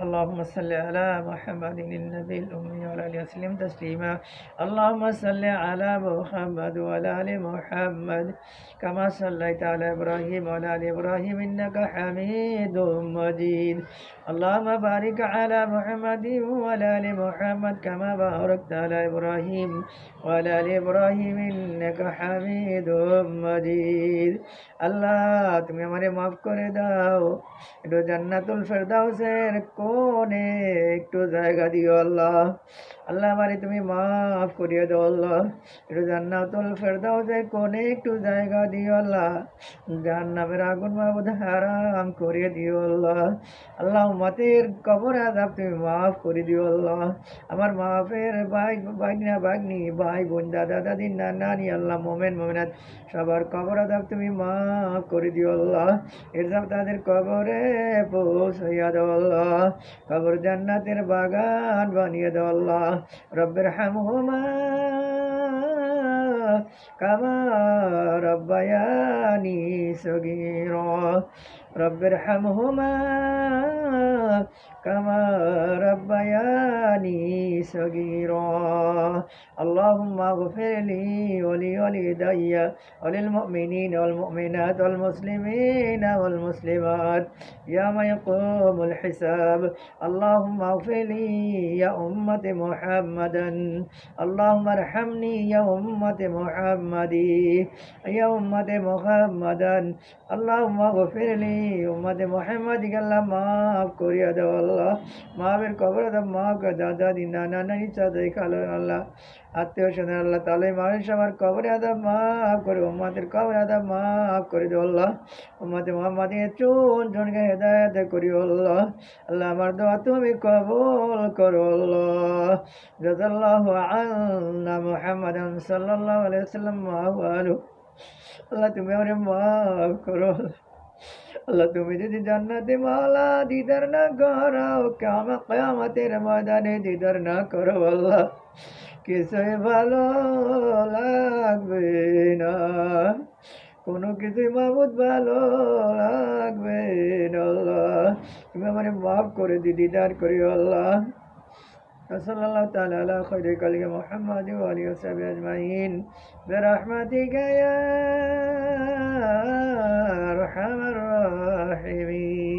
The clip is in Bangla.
اللهم صل على محمد النبي الأمي وعلى آله وسلم تسليما. اللهم صل على محمد وعلى آل محمد كما صليت على إبراهيم وعلى آل إبراهيم إنك حميد مجيد. اللهم بارك على محمد وعلى آل محمد كما باركت على إبراهيم وعلى آل إبراهيم إنك حميد مجيد. আল্লাহ তুমি আমারে মাফ করে দাও, একটু জান্নাতুল ফেরদাউসের কোণে একটু জায়গা দিও আল্লাহ। আল্লাহ আমারে তুমি মাফ করিয়ে দাও আল্লাহ, একটু জান্নাতুল ফেরদাউসের কোণে একটু জায়গা দিও আল্লাহ। জাহান্নামের আগুন মাবুদ হারাম করিয়ে দিও আল্লাহ। আল্লাহ উম্মতের কবর আযাব তুমি মাফ করে দিও আল্লাহ। আমার মাফের ভাই ভাগনা ভাগ্নি ভাই বোন দাদা দাদি নানি আল্লাহ মোমেন মোমেনাত সবার কবর আযাব তুমি মাফ করে দিও আল্লাহ। এর সব তাদের কবরে পৌঁছাইয়া দাও আল্লাহ, কবর জান্নাতের বাগান বানিয়ে দাও আল্লাহ। রব্বির হামহুমা কামা রব্বায়ানি সগীরা, রব্বির হামহুমা কামা রব্বায়ানি সগীরা। আল্লাহুম্মা গফির লি ওয়া লিওয়ালিদাইয়া ওয়া লিল মুমিনিনা ওয়াল মুমিনাত ওয়াল মুসলিমিনা ওয়াল মুসলিমাত ইয়াওমা ইয়াকুমুল হিসাব। আল্লাহুম্মা গফির লি ইয়া উম্মতি মুহাম্মাদান, আল্লাহুম্মা আরহামনি ইয়া উম্মতি মুহাম্মাদি ইয়া উম্মতি মুহাম্মাদান। আল্লাহুম্মা গফির লি উম্মতি মুহাম্মাদিকে আল্লাহ মাফ করিয়া দাও আল্লাহ। মাফের কবর আযাব মাফ করে দাও, দাদি নানা নানি চাচা খালো আল্লাহ আত্মীয় স্বজন আল্লাহ তাহলে মানুষ আমার কবরে আযাব মাফ করে, উম্মতের কবরে আযাব মাফ করে দিও আল্লাহ। উম্মতে মুহাম্মাদিকে চুন চুনকে হেদায়েত করিও আল্লাহ। আল্লাহ আমার দোয়া তুমি কবুল করো আল্লাহ। জাযাল্লাহু আন্না মুহাম্মাদান সাল্লাল্লাহু আলাইহি ওয়াসাল্লাম আল্লাহ তুমি আমারে মাফ করো আল্লাহ। তুমি যদি জান্নাতে মাওলা দিদার না করাও, কিয়ামতের ময়দানে দিদার না করো আল্লাহ, কিছুই ভালো লাগবে না, কোনো কিছুই মাবুদ ভালো লাগবে না আল্লাহ। তুমি আমারে মাফ করে দিদার করিও আল্লাহ। সাল্লাল্লাহু তাআলা আলা খায়রি কালিকা মুহাম্মাদ ওয়া আলিহি ওয়া সাহবিহি আজমাইন বিরহমাতিকা ইয়া আরহামার রাহিমিন।